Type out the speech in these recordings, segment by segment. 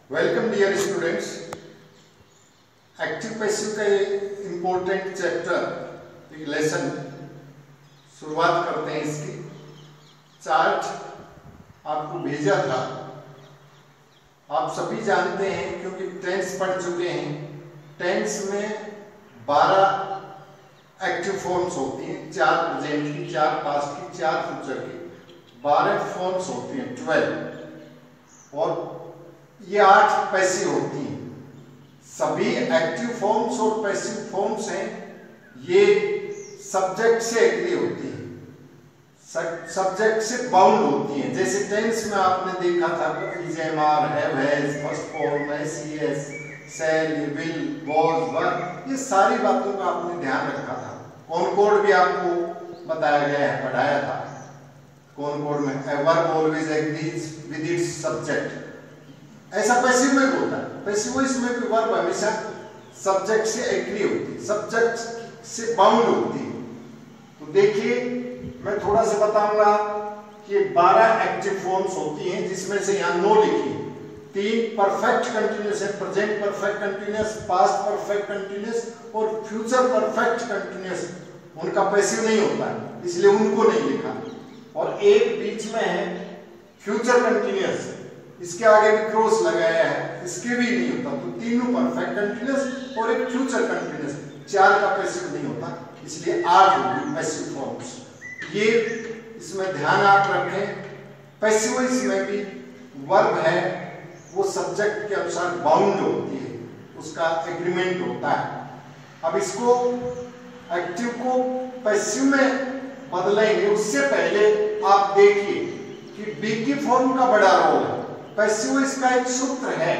Welcome dear students. Active passive का important chapter lesson शुरुआत करते हैं। इसकी चार्ट आपको भेजा था, आप सभी जानते हैं क्योंकि टेंस पढ़ चुके हैं। टेंस में 12 एक्टिव फॉर्म्स होती हैं, 4 प्रेजेंट की, 4 पास्ट की, 4 फ्यूचर की, 12 फॉर्म्स होती हैं 12, और ये 8 पैसिव होती हैं। सभी एक्टिव फॉर्म्स और पैसिव फॉर्म्स हैं, ये सब्जेक्ट से एग्री होती हैं, सब्जेक्ट से बाउंड होती हैं। जैसे टेंस में आपने देखा था is, am, are, have, has, first form, s, s, shall, will, was, were, ये सारी बातों का आपने ध्यान रखा था। कॉनकॉर्ड भी आपको बताया गया है, पढ़ाया था। कॉनकॉर्ड में verb always agrees with its subject, ऐसा पैसिव में भी होता है। पैसिव वॉइस में भी वर्ब हमेशा सब्जेक्ट से एग्री होती है, सब्जेक्ट से बाउंड होती है। तो देखिए, मैं थोड़ा सा बताऊंगा कि 12 एक्टिव फॉर्म्स होती हैं, जिसमें से यहाँ 9 लिखी। 3 परफेक्ट कंटिन्यूअस है, present perfect continuous, past perfect continuous और फ्यूचर परफेक्ट कंटिन्यूअस। उनका पैसिव नहीं होता है, इसलिए उनको नहीं लिखा। और एक बीच में है फ्यूचर कंटिन्यूअस, इसके आगे भी क्रॉस लगाया है, इसके भी नहीं होता। तो तीनों परफेक्ट कंटिन्यूअस और एक फ्यूचर कंटिन्यूअस, 4 का पैसिव नहीं होता, इसलिए 8 होगी पैसिव फॉर्म्स। ये इसमें ध्यान आप रखें। पैसिव इसमें भी वर्ब है, वो सब्जेक्ट के अनुसार बाउंड होती है, उसका एग्रीमेंट होता है। अब इसको एक्टिव को पैसिव में बदलेंगे, उससे पहले आप देखिए कि बी की फॉर्म का बड़ा रोल है। पैसिव इसका एक सूत्र है,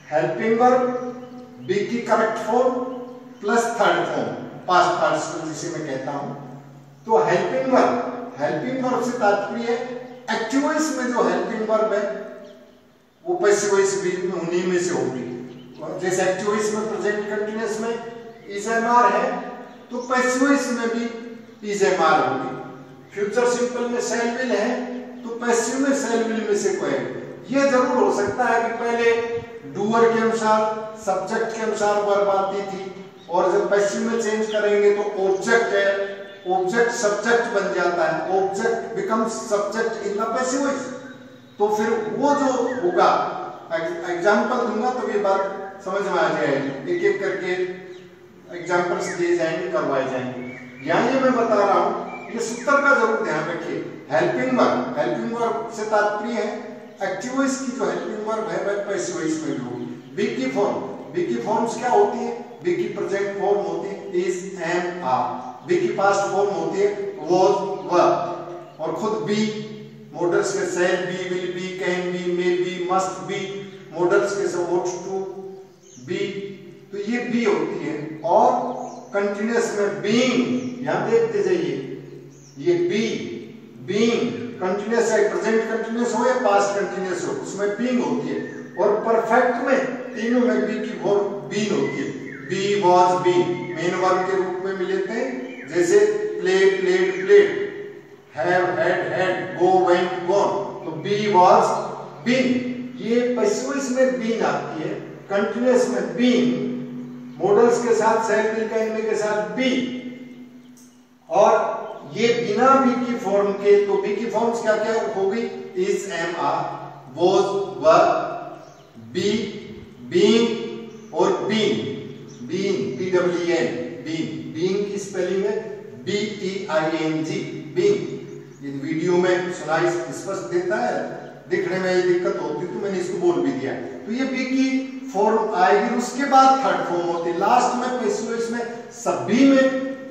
हेल्पिंग वर्ब, बी की correct form plus third form, past participle जिसे मैं कहता हूं। तो हेल्पिंग वर्ब से तात्पर्य एक्टिव वॉइस में जो हेल्पिंग वर्ब है वो पैसिव वॉइस भी उन्हीं में से होगी। जैसे एक्टिव वॉइस में प्रेजेंट कंटिन्यूअस में इज, एम, आर है, तो पैसिव वॉइस में भी इज, एम, आर होगी। फ्यूचर सिंपल में सेल विल है, तो पैसिव में सेल विल में से कोई। ये जरूर हो सकता है कि पहले डूअर के अनुसार, सब्जेक्ट के अनुसार वर्ब आती थी, और जब पैसिव में चेंज करेंगे तो ऑब्जेक्ट है, ऑब्जेक्ट सब्जेक्ट बन जाता है, object becomes subject in the passive voice. तो फिर वो जो होगा, एग्जांपल दूंगा तो ये बात समझ में आ जाएगी, एक एक करके एग्जांपल्स दिए जाएंगे, करवाए जाएंगे। यहाँ ये मैं बता रहा हूँ, ये सूत्र का जरूर ध्यान रखिए। हेल्पिंग वर्ब से तात्पर्य है एक्टिव वॉइस की जो हेल्पिंग वर्ब है वह पैसिव वॉइस में भी होगी। बी की फॉर्म्स क्या होती है? बी की प्रेजेंट फॉर्म होती है इज, एम, आर। बी की पास्ट फॉर्म होती है वॉज, वर। और खुद बी मॉडल्स के shall be, will be, can be, may be, must be, modals के सब ought to बी, तो ये बी होती है। और कंटिन्यूअस में बीइंग, यहां देखते जाइए, ये बीइंग कंटिन्यूअस है, प्रेजेंट कंटिन्यूअस हो या पास्ट कंटिन्यूअस हो, उसमें बीइंग होती है। और परफेक्ट में तीनों में बी की फॉर्म बीन होती है। Be, was, been main verb के रूप में मिले थे, जैसे play, played, played, have, had, go, went, gone. तो बी, वॉज, बीन, ये पैसिव में बीन आती है, कंटिन्यूअस में बीन, मॉडल्स के साथ सेल विल कहने के साथ बी। और ये बिना बी की फॉर्म के, तो बी की फॉर्म्स क्या क्या होगी? Is, am, are, was, were, be, being और बीन, BWEN, बीइंग की स्पेलिंग है BEING, बीइंग। ये वीडियो में सुनाई स्पष्ट देता है, दिखने में ये दिक्कत होती तो मैंने इसको बोल भी दिया। तो ये बी की फॉर्म आएगी, उसके बाद थर्ड फॉर्म होती है। लास्ट में पैसिव में सभी में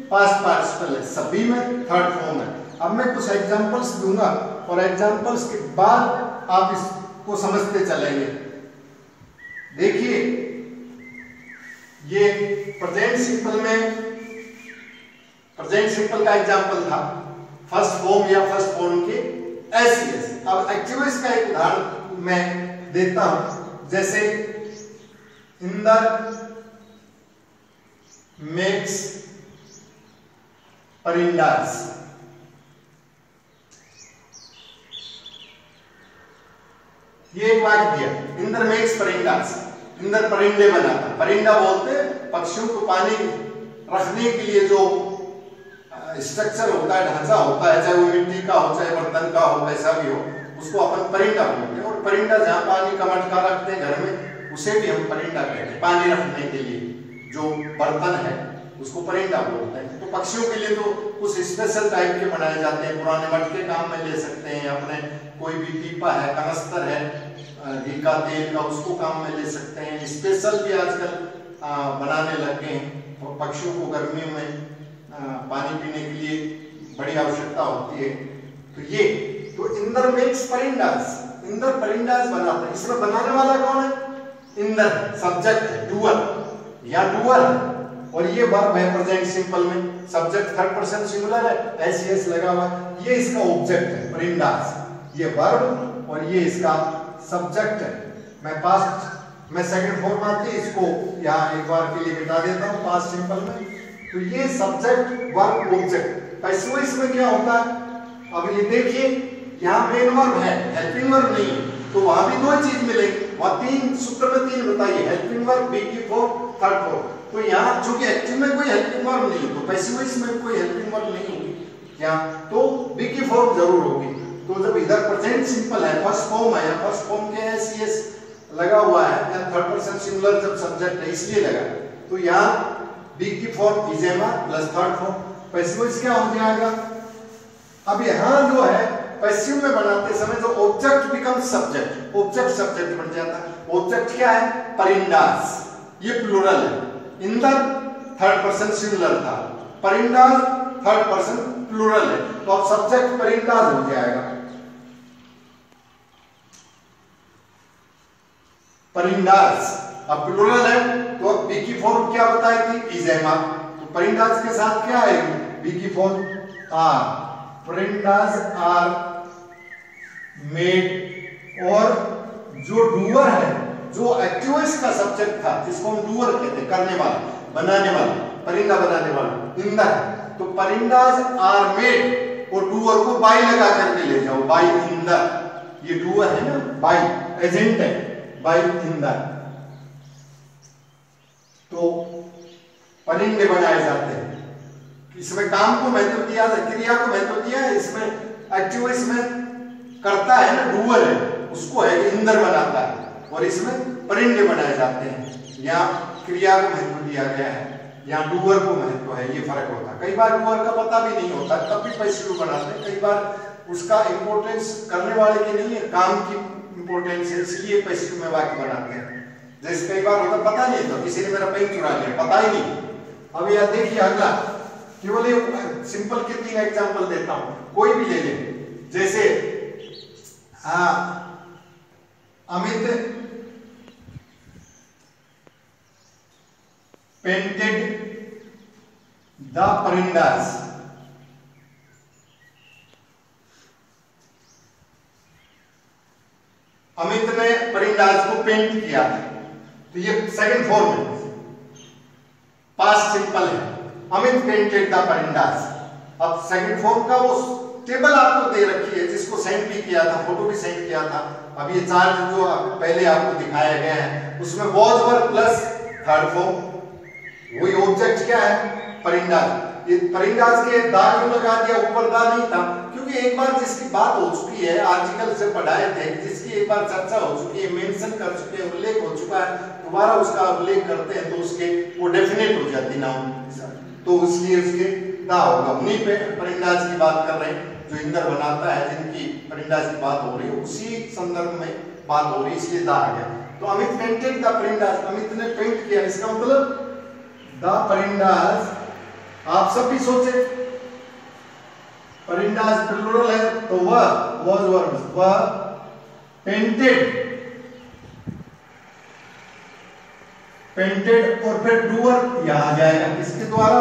पास्ट पार्टिसिपल है, सभी में थर्ड फॉर्म है। अब मैं कुछ एग्जांपल्स दूंगा और एग्जांपल्स के बाद आप इसको समझते चलेंगे। देखिए, ये प्रेजेंट सिंपल का एग्जांपल था, फर्स्ट फॉर्म या फर्स्ट फॉर्म के एस। अब एक्टिव वॉइस का एक उदाहरण मैं देता हूं, जैसे इंदर मेक्स परिंडास, ये एक वाक्य दिया, इंदर मेक्स परिंडास, इंदर परिंदे बनाता। परिंदा बोलते पक्षियों को पानी रखने के लिए जो स्ट्रक्चर होता है, ढांचा होता है, चाहे वो मिट्टी का हो चाहे बर्तन का हो, वैसा भी हो, उसको अपन परिंदा बोलते हैं। और परिंदा जहाँ पानी का मटका रखते हैं घर में, उसे भी हम परिंदा कहते हैं। पानी रखने के लिए जो बर्तन है उसको परिंदा बोलते हैं। तो पक्षियों के लिए तो कुछ स्पेशल टाइप के बनाए जाते हैं, पुराने मटके काम में ले सकते हैं, अपने कोई भी पीपा है, कनस्तर है घी का तेल का, उसको काम में ले सकते हैं। स्पेशल भी आजकल बनाने लग गए हैं। और पक्षियों को गर्मियों में पानी पीने के लिए बड़ी आवश्यकता होती है। तो ये तो इंदर मेक्स परिंडास, इंदर परिंडास बनाता है। इसमें बनाने वाला कौन है? इंदर सब्जेक्ट है, डूअर या डूअर है। और ये वर्ब है प्रेजेंट सिंपल में, सब्जेक्ट थर्ड पर्सन सिंगुलर है, एस लगा हुआ, ये इसका ऑब्जेक्ट है परिंडास, ये वर्ब और ये इसका सब्जेक्ट है। मैं पास्ट में सेकंड फॉर्म आती है, इसको यहाँ एक बार के लिए मिटा देता हूँ पास्ट सिंपल में। तो ये सब्जेक्ट वर्ब ऑब्जेक्ट। पैसिव इसमें क्या होता है? अब ये देखिए यहाँ मेन वर्ब है, हेल्पिंग वर्ब नहीं है, तो वहां भी दो चीज मिलेगी। वहां तीन सूत्र में तीन बताइए, हेल्पिंग वर्ब, बी की फॉर्म, थर्ड फॉर्म। तो यहाँ चूंकि एक्टिव में कोई हेल्पिंग वर्ब नहीं है, तो पैसिव इसमें कोई हेल्पिंग वर्ब नहीं होगी यहाँ, तो बी की फॉर्म जरूर होगी। तो जब इधर प्रेजेंट सिंपल है, फर्स्ट फॉर्म है, फर्स्ट फॉर्म के है सीएस लगा हुआ है, एंड थर्ड पर्सन सिंगुलर जब सब्जेक्ट है इसलिए लगा, तो यहाँ बी की form is am plus third form, passive क्या हो जाएगा? अब यहाँ जो है पैसिव में बनाते समय जो object become subject, object subject बन जाता है। ऑब्जेक्ट क्या है? परिंडास, ये प्लूरल है। इंदर थर्ड पर्सन सिंगुलर था, परिंडास थर्ड पर्सन प्लूरल है, तो अब सब्जेक्ट परिंडास हो जाएगा। परिंडास अब प्लूरल है, तो अब बी की फॉर्म क्या बताई थी? इजेमा। तो परिंडास के साथ क्या आएगी? बी की फॉर्म आर, परिंडास आर मेड। और जो डूअर है, जो एक्टिवस का सब्जेक्ट था, जिसको हम डूअर कहते हैं, करने वाला, बनाने वाला, परिंदा बनाने वाला, इंदर। तो परिंडास आर मेड और डूअर को बाई लगा करके ले जाओ, बाई इंदर। ये डूअर है ना, बाई एजेंट है, बाई इंदर। तो परिंदे बनाए जाते हैं। इसमें काम को महत्व दिया, क्रिया को महत्व दिया है। इसमें एक्टिव इसमें करता है ना, डूअर है, उसको है इंदर बनाता है, और इसमें परिंदे बनाए जाते हैं। यहाँ क्रिया को महत्व दिया गया है, यहाँ डूअर को महत्व है, ये फर्क होता है। कई बार डूअर का पता भी नहीं होता, तब भी पैसिव बनाते हैं। कई बार उसका इंपोर्टेंस करने वाले की नहीं है, काम की इंपोर्टेंस है, इसलिए पैसिव में वाक्य बनाते हैं। जैसे कई बार होता पता नहीं था, किसी ने मेरा पेन चुरा लिया, पता ही नहीं। अब यह देखिए अगला, केवल ये सिंपल के तीन एग्जांपल देता हूं, कोई भी ले लें। जैसे अमित पेंटेड द परिंडास। अमित ने परिंडास को पेंट किया, तो ये सेकंड फॉर्म है, पास्ट सिंपल है, अमित पेंटेड द परिंडास। अब सेकंड फॉर्म का वो टेबल आपको दे रखी है, जिसको सेंड भी किया था, फोटो भी सेंड किया था। अब ये चार्ट जो पहले आपको दिखाया गया है, उसमें was verb plus third form, वही ऑब्जेक्ट क्या है? परिंडास। ये परिंडास के दा क्यों लगा दिया, ऊपर दा नहीं था? क्योंकि एक बार जिसकी बात हो चुकी है, आर्टिकल से पढ़ाए थे, जिसकी एक बार चर्चा हो चुकी है, मेंशन कर चुके हैं, उल्लेख हो चुका है, दोबारा उसका उल्लेख करते हैं तो उसके वो डेफिनेट हो जाती नाउन, तो इसलिए उसके दा होगा। उन्हीं पे परिंडास की बात कर रहे हैं, जो इंदर बनाता है, जिनकी परिंडास की बात हो रही है, उसी संदर्भ में बात हो रही है, इसलिए दा आ गया। तो अमित पेंटेड द परिंडास, अमित ने पेंट किया, इसका मतलब द परिंडास। आप सब भी सोचे, परिंडास प्लूरल है, तो वह वाज वर्ब, वह पेंटेड, पेंटेड और फिर डूअर यहां आ जाएगा, किसके द्वारा?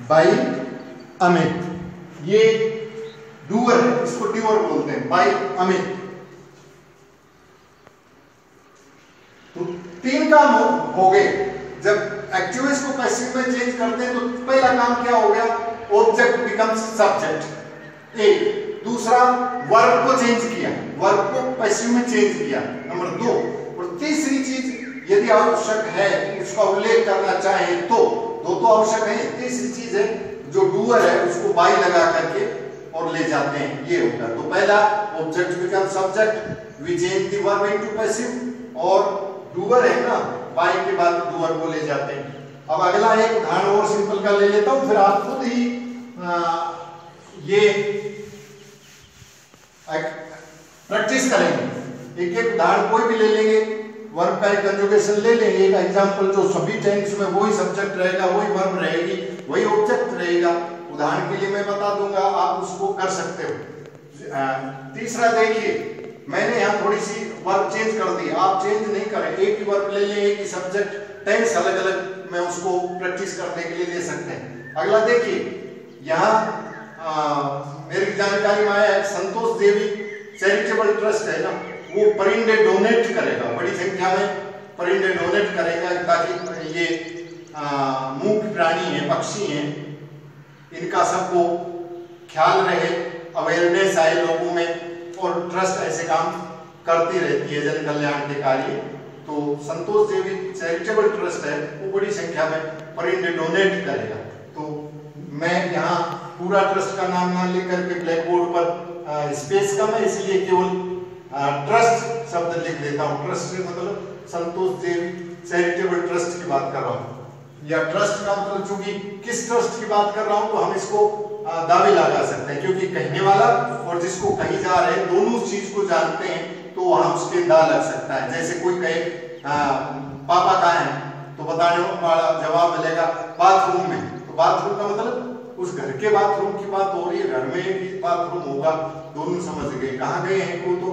बाई अमित। ये डूअर है, इसको डूअर बोलते हैं, बाई अमित। तो तीन काम हो गए। जब एक्टिविस्ट को पैसिव में चेंज करते हैं, तो पहला काम क्या हो गया? ऑब्जेक्ट बिकम्स सब्जेक्ट, एक। दूसरा वर्ब को चेंज किया, वर्ब को पैसिव में चेंज किया, नंबर 2। और तीसरी चीज, यदि आवश्यक है उसका उल्लेख करना चाहे तो, दो तो आवश्यक है, तीसरी चीज है जो डूअर है उसको बाई लगा करके और ले जाते हैं, ये होगा। तो पहला object become subject, we change the verb into passive, और डूअर है ना, बाई के बाद डूअर को ले जाते हैं। अब अगला एक उदाहरण और सिंपल का ले लेता हूं, फिर आप खुद ही ये प्रैक्टिस करेंगे। एक एक उदाहरण कोई भी ले लेंगे, वर्ब का एक कंजुगेशन ले लेंगे, एक एग्जांपल जो सभी टेंस में वही सब्जेक्ट रहेगा, वही वर्ब रहेगी, वही ऑब्जेक्ट रहेगा। उदाहरण के लिए मैं बता दूंगा, आप उसको कर सकते हो। तीसरा देखिए, मैंने यहाँ थोड़ी सी वर्ब चेंज कर दी, आप चेंज नहीं करें, एक ही वर्ब ले लें, एक ही सब्जेक्ट, टेंस अलग अलग में उसको प्रैक्टिस करने के लिए ले सकते हैं। अगला देखिए, यहाँ मेरी जानकारी में आया है संतोष देवी चैरिटेबल ट्रस्ट है ना, वो परिंदे डोनेट करेगा, बड़ी संख्या में परिंदे डोनेट करेगा ताकि ये मूक प्राणी है, पक्षी हैं, इनका सबको ख्याल रहे, अवेयरनेस आए लोगों में, और ट्रस्ट ऐसे काम करती रहती है जन कल्याण के कार्य। तो संतोष देवी चैरिटेबल ट्रस्ट है, वो बड़ी संख्या में परिंदे डोनेट करेगा। तो मैं यहाँ पूरा ट्रस्ट का नाम ना लेकर के ब्लैक बोर्ड पर स्पेस कम है, इसलिए केवल ट्रस्ट शब्द लिख देता हूँ। ट्रस्ट से मतलब संतोष देवी चैरिटेबल ट्रस्ट की बात कर रहा हूँ, या ट्रस्ट का मतलब चूंकि किस ट्रस्ट की बात कर रहा हूँ तो हम इसको दावे लगा सकते हैं, क्योंकि कहने वाला और जिसको कही जा रहे हैं दोनों उस चीज को जानते हैं, तो वहां उसके दा लग सकता है। जैसे कोई कहे पापा कहाँ है, तो बताने वाला जवाब मिलेगा बाथरूम में, तो बाथरूम का मतलब उस घर के बाथरूम की बात हो रही है, घर में भी बाथरूम होगा, दोनों समझ गए। कहाँ गए हैं, को तो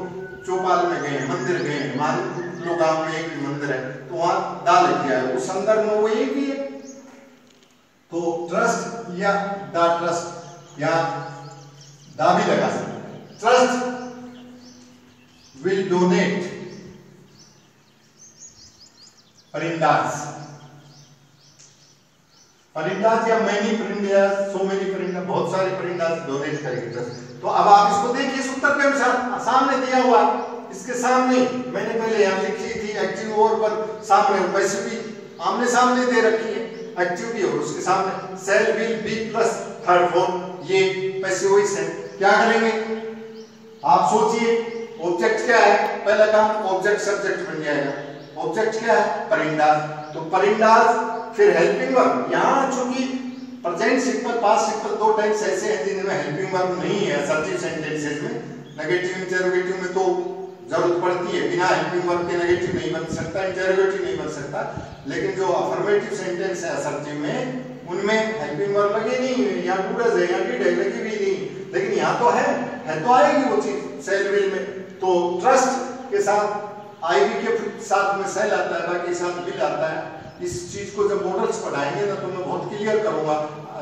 चौपाल में गए, मंदिर गए, मान लो गांव में एक मंदिर है, तो वहां दा लग गया है, उस संदर्भ में वो एक ही है। तो ट्रस्ट या द ट्रस्ट या दा भी लगा सकते हैं। ट्रस्ट विल डोनेट परिंदास, परिंदास या मैनी परिंदास, सो मैनी परिंदास, बहुत सारे परिंदास डोनेट करेंगे ट्रस्ट। तो अब आप इसको देखिए, सूत्र के अनुसार सामने दिया हुआ, इसके सामने मैंने पहले यहाँ लिखी थी एक्टिव और पर सामने पैसिव भी आमने सामने दे रखी है, एक्टिव भी और उसके सामने shall will be plus third form, ये पैसिव वॉइस है। क्या करेंगे आप सोचिए, ऑब्जेक्ट क्या है, पहला काम ऑब्जेक्ट सब्जेक्ट बन जाएगा। ऑब्जेक्ट क्या है, परिंदास, तो परिंदास, फिर हेल्पिंग वर्ब। यहाँ चूंकि प्रेजेंट सिंपल पास्ट सिंपल दो टेंस ऐसे हैं जिनमें हेल्पिंग वर्ब नहीं है असर्टिव सेंटेंसेस में, नेगेटिव इंटरोगेटिव में तो जरूरत पड़ती है, बिना हेल्पिंग वर्ब के नेगेटिव नहीं बन सकता, इंटरोगेटिव नहीं बन सकता, लेकिन जो अफर्मेटिव सेंटेंस है असर्टिव में उनमें हेल्पिंग वर्ब लगे नहीं है, यहाँ डूडस है, यहाँ डिड है, लगी भी नहीं, लेकिन यहाँ तो है तो आएगी वो चीज सेल विल में। तो ट्रस्ट के साथ आईवी के साथ में सेल आता है, बाकी साथ विल आता है। इस चीज को जब मॉडल्स पढ़ाएंगे ना तो मैं बहुत क्लियर करूंगा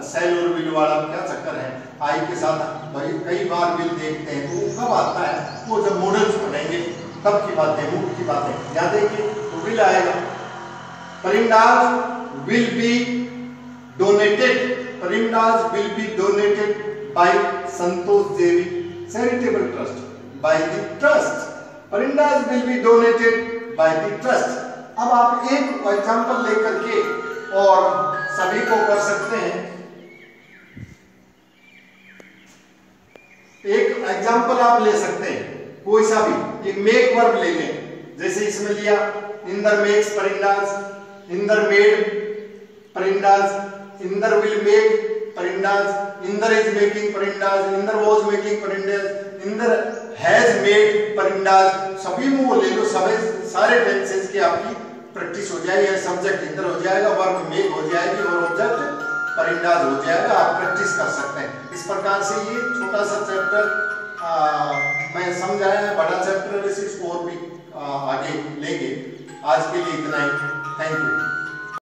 सेल और विल वाला क्या चक्कर है। आई के साथ भाई कई बार विल देखते हैं, तो वो कब आता है, वो जब मॉडल्स पढ़ेंगे तब की बात है, मूड की बात है। यहाँ देखिए तो विल आएगा, परिंदास विल बी डोनेटेड, परिंदास will be donated by Santosh Devi charitable trust, by the trust, परिंदास will be donated by the trust. अब आप एक एग्जांपल लेकर के और सभी को कर सकते हैं। एक एग्जांपल आप ले सकते हैं कोई सा भी, एक मेक वर्ब ले लें, जैसे इसमें लिया इंदर मेक्स परिंदास, इंदर मेड परिंदास, इंदर विल मेक परिंदास, इंदर इज मेकिंग परिंदास, इंदर वाज मेकिंग परिंदास, इंदर हैज मेड परिंदास। सभी में वो ले लो, सारे टेंसेस की आपकी प्रैक्टिस हो जाएगी। सब्जेक्ट इंदर हो जाएगा, वर्ब मेक हो जाएगी और ऑब्जेक्ट परिंदास हो जाएगा। आप प्रैक्टिस कर सकते हैं इस प्रकार से। ये छोटा सा चैप्टर मैं समझाया है, बड़ा चैप्टर है, इसको और भी आगे लेंगे। आज के लिए इतना ही, थैंक यू।